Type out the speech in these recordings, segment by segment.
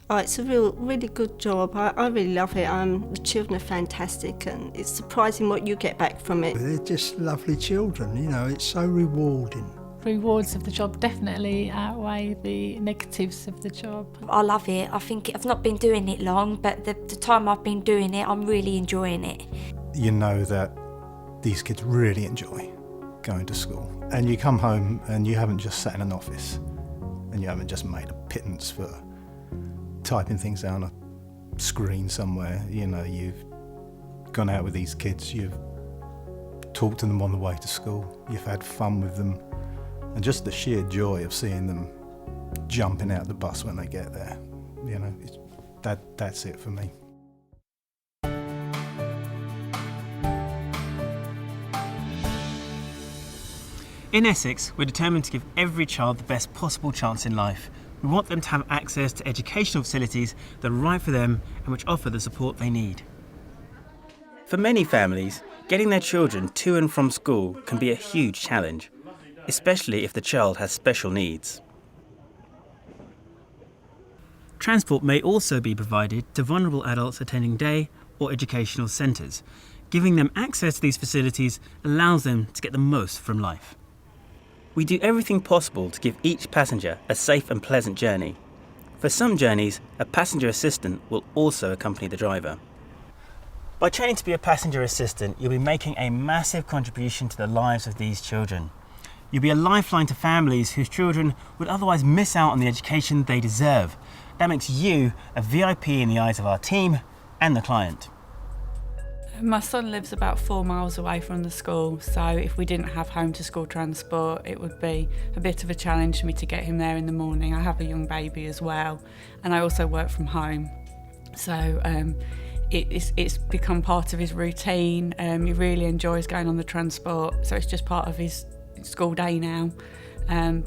Oh, it's a really good job. I really love it. The children are fantastic, and it's surprising what you get back from it. They're just lovely children, you know, it's so rewarding. Rewards of the job definitely outweigh the negatives of the job. I love it. I think I've not been doing it long, but the time I've been doing it, I'm really enjoying it. You know that these kids really enjoy going to school. And you come home and you haven't just sat in an office and you haven't just made a pittance for typing things down on a screen somewhere. You know, you've gone out with these kids, you've talked to them on the way to school, you've had fun with them, and just the sheer joy of seeing them jumping out the bus when they get there, you know, that's it for me. In Essex, we're determined to give every child the best possible chance in life. We want them to have access to educational facilities that are right for them and which offer the support they need. For many families, getting their children to and from school can be a huge challenge, especially if the child has special needs. Transport may also be provided to vulnerable adults attending day or educational centres. Giving them access to these facilities allows them to get the most from life. We do everything possible to give each passenger a safe and pleasant journey. For some journeys, a passenger assistant will also accompany the driver. By training to be a passenger assistant, you'll be making a massive contribution to the lives of these children. You'll be a lifeline to families whose children would otherwise miss out on the education they deserve. That makes you a VIP in the eyes of our team and the client. My son lives about 4 miles away from the school, so if we didn't have home to school transport, it would be a bit of a challenge for me to get him there in the morning. I have a young baby as well, and I also work from home. So it's become part of his routine. He really enjoys going on the transport, so it's just part of his school day now.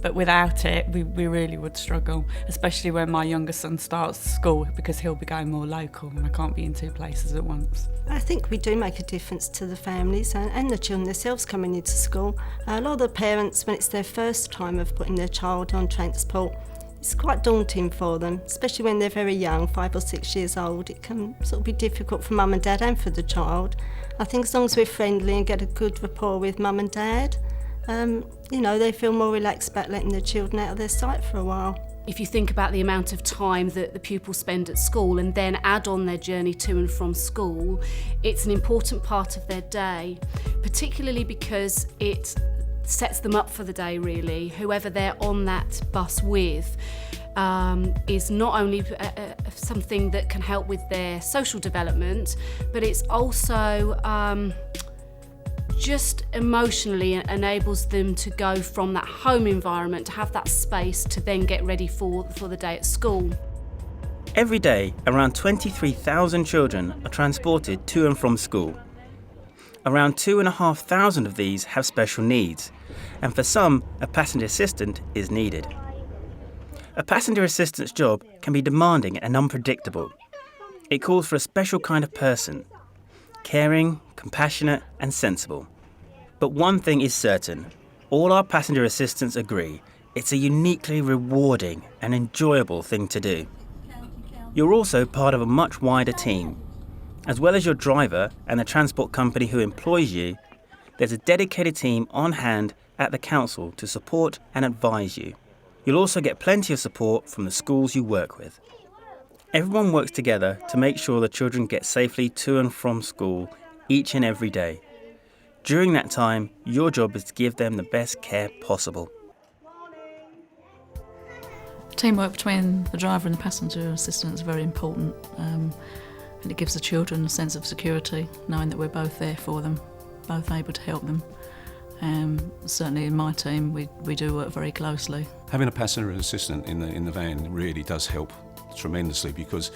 But without it, we really would struggle, especially when my younger son starts school, because he'll be going more local and I can't be in 2 places at once. I think we do make a difference to the families and the children themselves coming into school. A lot of the parents, when it's their first time of putting their child on transport, it's quite daunting for them, especially when they're very young, 5 or 6 years old. It can sort of be difficult for mum and dad and for the child. I think as long as we're friendly and get a good rapport with mum and dad, you know, they feel more relaxed about letting their children out of their sight for a while. If you think about the amount of time that the pupils spend at school and then add on their journey to and from school, it's an important part of their day, particularly because it sets them up for the day, really. Whoever they're on that bus with is not only something that can help with their social development, but it's also just emotionally enables them to go from that home environment, to have that space to then get ready for the day at school. Every day, around 23,000 children are transported to and from school. Around 2,500 of these have special needs, and for some, a passenger assistant is needed. A passenger assistant's job can be demanding and unpredictable. It calls for a special kind of person, caring, compassionate and sensible. But one thing is certain, all our passenger assistants agree, it's a uniquely rewarding and enjoyable thing to do. You're also part of a much wider team. As well as your driver and the transport company who employs you, there's a dedicated team on hand at the council to support and advise you. You'll also get plenty of support from the schools you work with. Everyone works together to make sure the children get safely to and from school each and every day. During that time, your job is to give them the best care possible. Teamwork between the driver and the passenger assistant is very important, and it gives the children a sense of security, knowing that we're both there for them, both able to help them. Certainly in my team, we do work very closely. Having a passenger assistant in the van really does help tremendously, because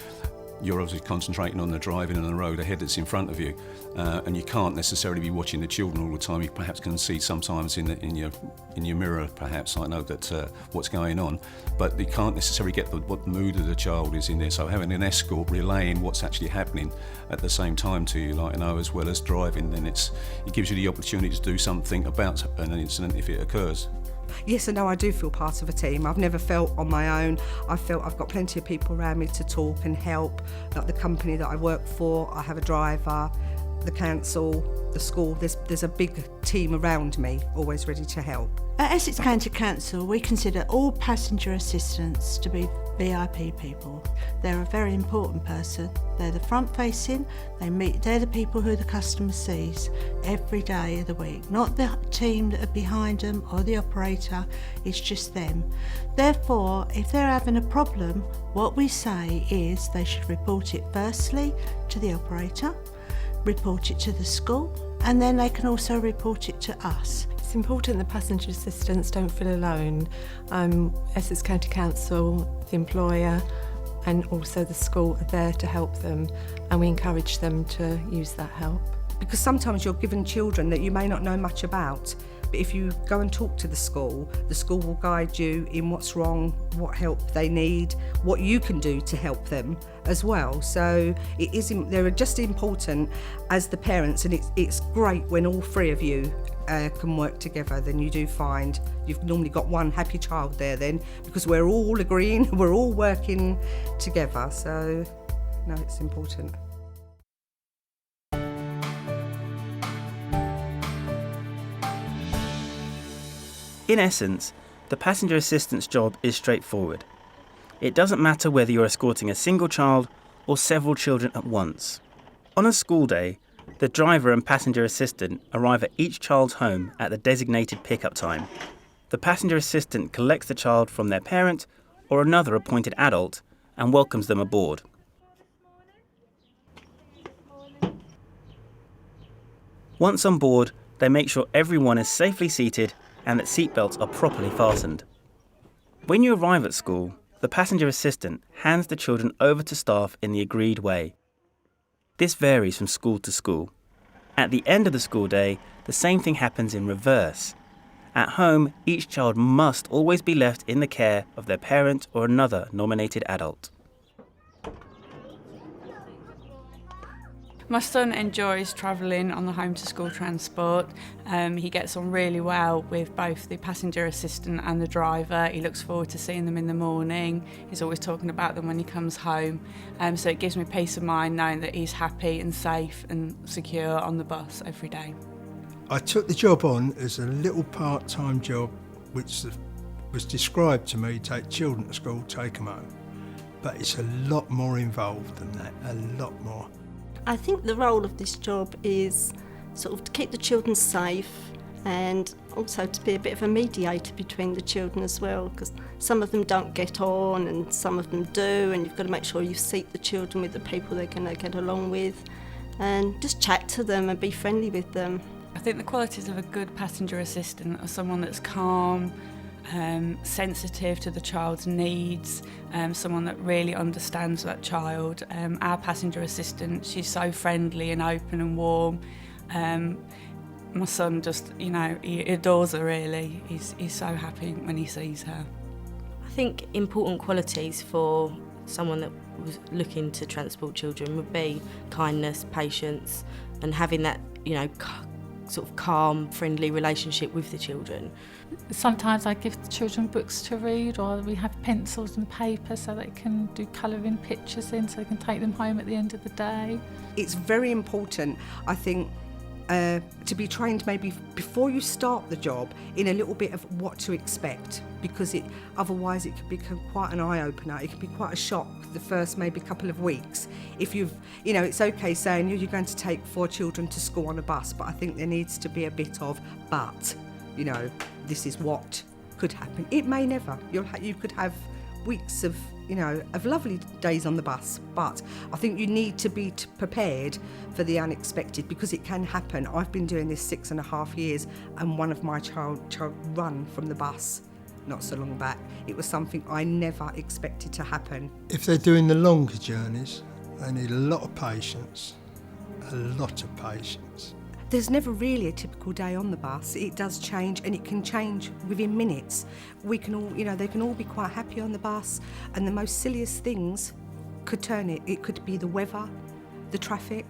you're obviously concentrating on the driving and the road ahead that's in front of you, and you can't necessarily be watching the children all the time. You perhaps can see sometimes in your mirror, perhaps, I know that what's going on, but you can't necessarily get what the mood of the child is in there. So having an escort relaying what's actually happening at the same time to you, like, as well as driving, then it gives you the opportunity to do something about an incident if it occurs. Yes and no, I do feel part of a team. I've never felt on my own. I felt I've got plenty of people around me to talk and help. Like the company that I work for, I have a driver, the council, the school. There's a big team around me, always ready to help. At Essex County Council, we consider all passenger assistants to be VIP people. They're a very important person. They're the front facing, they're the people who the customer sees every day of the week, not the team that are behind them or the operator, it's just them. Therefore, if they're having a problem, what we say is they should report it firstly to the operator, report it to the school, and then they can also report it to us. It's important that passenger assistants don't feel alone. Essex County Council, the employer and also the school are there to help them, and we encourage them to use that help. Because sometimes you're given children that you may not know much about, but if you go and talk to the school will guide you in what's wrong, what help they need, what you can do to help them as well. So they're just important as the parents, and it's great when all three of you can work together. Then you do find you've normally got one happy child there then, because we're all agreeing, we're all working together. So no, it's important. In essence, the passenger assistant's job is straightforward. It doesn't matter whether you're escorting a single child or several children at once. On a school day, the driver and passenger assistant arrive at each child's home at the designated pickup time. The passenger assistant collects the child from their parent or another appointed adult and welcomes them aboard. Once on board, they make sure everyone is safely seated and that seatbelts are properly fastened. When you arrive at school, the passenger assistant hands the children over to staff in the agreed way. This varies from school to school. At the end of the school day, the same thing happens in reverse. At home, each child must always be left in the care of their parent or another nominated adult. My son enjoys travelling on the home to school transport. He gets on really well with both the passenger assistant and the driver. He looks forward to seeing them in the morning. He's always talking about them when he comes home. So it gives me peace of mind knowing that he's happy and safe and secure on the bus every day. I took the job on as a little part-time job which was described to me: take children to school, take them home. But it's a lot more involved than that, a lot more. I think the role of this job is sort of to keep the children safe and also to be a bit of a mediator between the children as well, because some of them don't get on and some of them do, and you've got to make sure you seat the children with the people they're going to get along with and just chat to them and be friendly with them. I think the qualities of a good passenger assistant are someone that's calm, sensitive to the child's needs, someone that really understands that child. Our passenger assistant, she's so friendly and open and warm. My son just, he adores her really. He's so happy when he sees her. I think important qualities for someone that was looking to transport children would be kindness, patience, and having that, sort of calm, friendly relationship with the children. Sometimes I give the children books to read, or we have pencils and paper so they can do colouring pictures in so they can take them home at the end of the day. It's very important, I think, to be trained maybe before you start the job in a little bit of what to expect, because otherwise it could become quite an eye-opener. It could be quite a shock the first maybe couple of weeks. If it's okay saying you're going to take 4 children to school on a bus, but I think there needs to be a bit of but, this is what could happen. It may never. You could have weeks of lovely days on the bus, but I think you need to be prepared for the unexpected, because it can happen. I've been doing this 6.5 years, and one of my child run from the bus not so long back. It was something I never expected to happen. If they're doing the longer journeys, they need a lot of patience, a lot of patience. There's never really a typical day on the bus. It does change, and it can change within minutes. We can all, they can all be quite happy on the bus, and the most silliest things could turn it. It could be the weather, the traffic,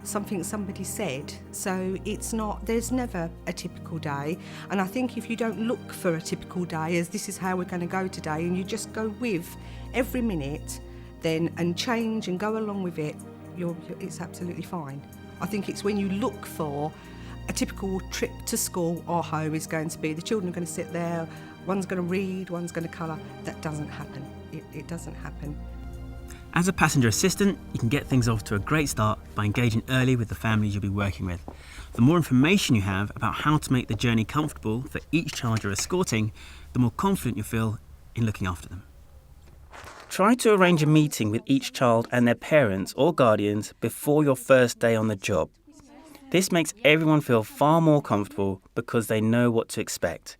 something somebody said. So there's never a typical day. And I think if you don't look for a typical day as this is how we're going to go today, and you just go with every minute then and change and go along with it, it's absolutely fine. I think it's when you look for a typical trip to school or home is going to be the children are going to sit there, one's going to read, one's going to colour. That doesn't happen. It doesn't happen. As a passenger assistant, you can get things off to a great start by engaging early with the families you'll be working with. The more information you have about how to make the journey comfortable for each child you're escorting, the more confident you feel in looking after them. Try to arrange a meeting with each child and their parents or guardians before your first day on the job. This makes everyone feel far more comfortable because they know what to expect.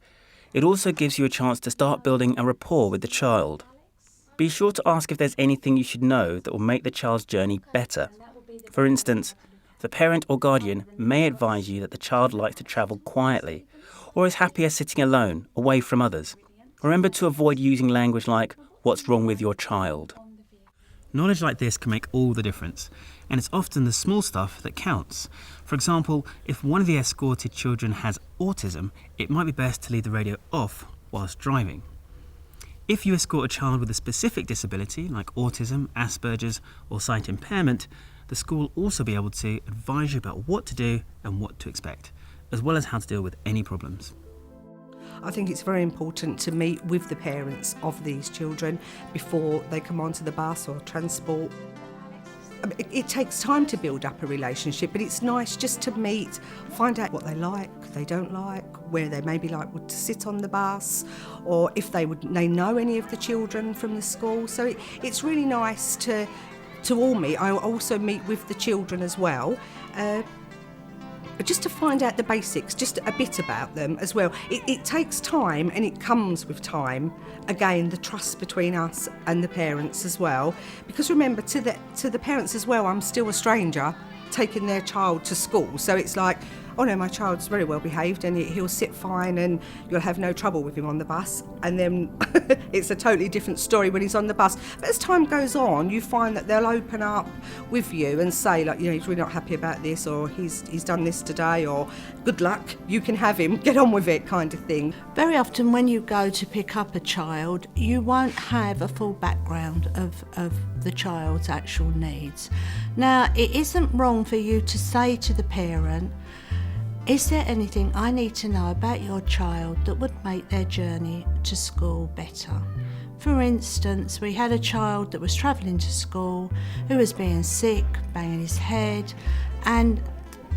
It also gives you a chance to start building a rapport with the child. Be sure to ask if there's anything you should know that will make the child's journey better. For instance, the parent or guardian may advise you that the child likes to travel quietly or is happier sitting alone, away from others. Remember to avoid using language like, "What's wrong with your child?" Knowledge like this can make all the difference, and it's often the small stuff that counts. For example, if one of the escorted children has autism, it might be best to leave the radio off whilst driving. If you escort a child with a specific disability like autism, Asperger's or sight impairment, the school will also be able to advise you about what to do and what to expect, as well as how to deal with any problems. I think it's very important to meet with the parents of these children before they come onto the bus or transport. It takes time to build up a relationship, but it's nice just to meet, find out what they like, they don't like, where they maybe like to sit on the bus, or if they know any of the children from the school. So it's really nice to all meet. I also meet with the children as well, just to find out the basics, just a bit about them as well. It takes time, and it comes with time. Again, the trust between us and the parents as well. Because remember, to the parents as well, I'm still a stranger taking their child to school. So it's like, oh no, my child's very well behaved and he'll sit fine and you'll have no trouble with him on the bus. And then it's a totally different story when he's on the bus. But as time goes on, you find that they'll open up with you and say, like, you know, he's really not happy about this, or he's done this today, or good luck, you can have him, get on with it, kind of thing. Very often when you go to pick up a child, you won't have a full background of the child's actual needs. Now, it isn't wrong for you to say to the parent, is there anything I need to know about your child that would make their journey to school better? For instance, we had a child that was travelling to school who was being sick, banging his head, and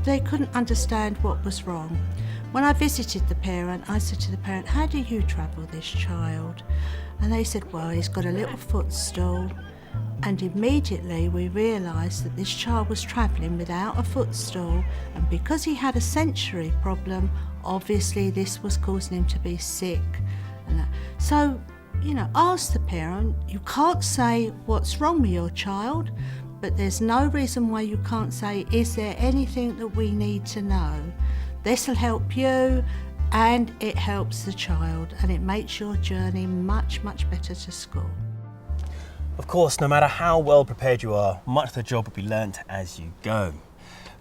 they couldn't understand what was wrong. When I visited the parent, I said to the parent, how do you travel this child? And they said, well, he's got a little footstool. And immediately we realised that this child was travelling without a footstool, and because he had a sensory problem, obviously this was causing him to be sick. So, you know, ask the parent. You can't say what's wrong with your child, but there's no reason why you can't say, is there anything that we need to know? This will help you, and it helps the child, and it makes your journey much, much better to school. Of course, no matter how well prepared you are, much of the job will be learnt as you go.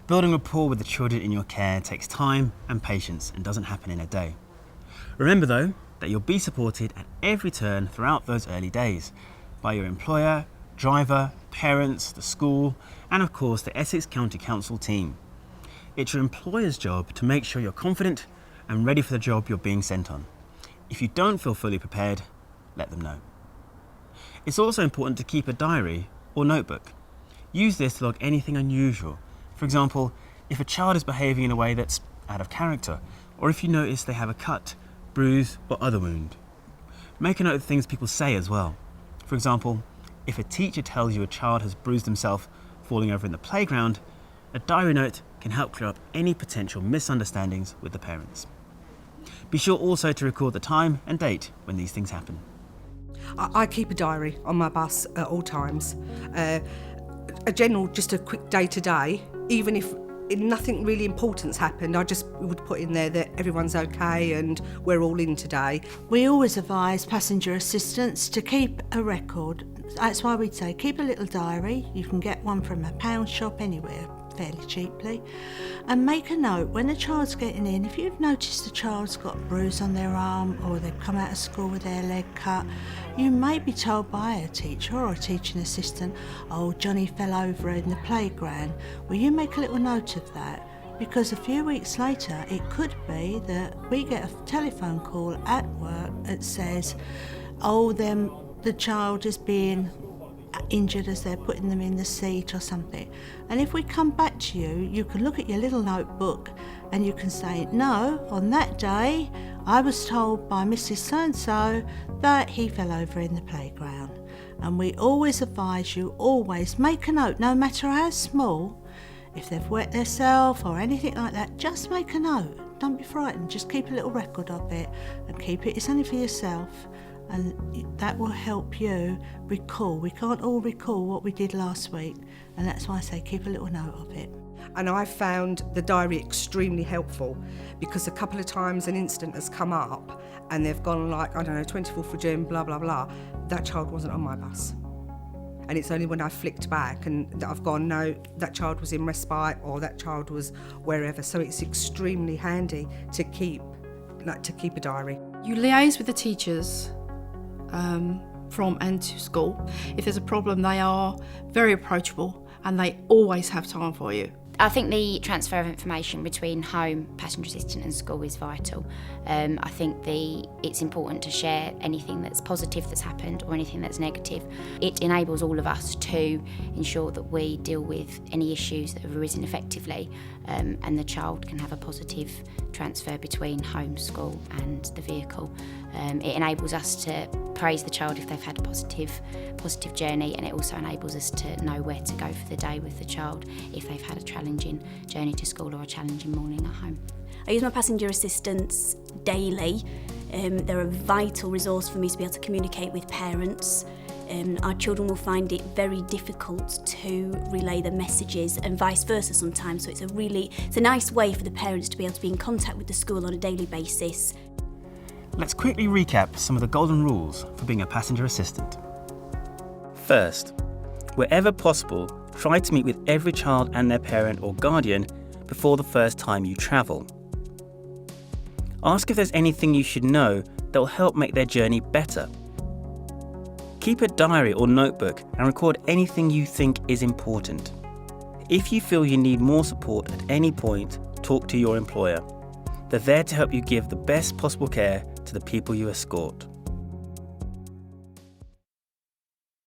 Building rapport with the children in your care takes time and patience and doesn't happen in a day. Remember though, that you'll be supported at every turn throughout those early days by your employer, driver, parents, the school, and of course the Essex County Council team. It's your employer's job to make sure you're confident and ready for the job you're being sent on. If you don't feel fully prepared, let them know. It's also important to keep a diary or notebook. Use this to log anything unusual. For example, if a child is behaving in a way that's out of character, or if you notice they have a cut, bruise, or other wound. Make a note of things people say as well. For example, if a teacher tells you a child has bruised himself falling over in the playground, a diary note can help clear up any potential misunderstandings with the parents. Be sure also to record the time and date when these things happen. I keep a diary on my bus at all times. Just a quick day-to-day, even if nothing really important's happened, I just would put in there that everyone's okay and we're all in today. We always advise passenger assistants to keep a record. That's why we'd say keep a little diary. You can get one from a pound shop anywhere fairly cheaply. And make a note when the child's getting in, if you've noticed the child's got a bruise on their arm or they've come out of school with their leg cut, you may be told by a teacher or a teaching assistant, oh, Johnny fell over in the playground. Will you make a little note of that? Because a few weeks later, it could be that we get a telephone call at work that says, oh, the child is being injured as they're putting them in the seat or something. And if we come back to you, you can look at your little notebook and you can say, no, on that day, I was told by Mrs. So-and-so that he fell over in the playground. And we always advise you, always make a note, no matter how small. If they've wet themselves or anything like that, just make a note. Don't be frightened, just keep a little record of it and keep it, it's only for yourself, and that will help you recall. We can't all recall what we did last week, and that's why I say keep a little note of it. And I found the diary extremely helpful because a couple of times an incident has come up and they've gone like, I don't know, 24th of June, blah, blah, blah. That child wasn't on my bus. And it's only when I flicked back and I've gone, no, that child was in respite or that child was wherever. So it's extremely handy to keep a diary. You liaise with the teachers from and to school. If there's a problem, they are very approachable and they always have time for you. I think the transfer of information between home, passenger assistant and school is vital. I think it's important to share anything that's positive that's happened or anything that's negative. It enables all of us to ensure that we deal with any issues that have arisen effectively, and the child can have a positive transfer between home, school and the vehicle. It enables us to praise the child if they've had a positive journey, and it also enables us to know where to go for the day with the child if they've had a challenging journey to school or a challenging morning at home. I use my passenger assistants daily. They're a vital resource for me to be able to communicate with parents. Our children will find it very difficult to relay the messages and vice versa sometimes, so it's a nice way for the parents to be able to be in contact with the school on a daily basis. Let's quickly recap some of the golden rules for being a passenger assistant. First, wherever possible, try to meet with every child and their parent or guardian before the first time you travel. Ask if there's anything you should know that will help make their journey better. Keep a diary or notebook and record anything you think is important. If you feel you need more support at any point, talk to your employer. They're there to help you give the best possible care to the people you escort.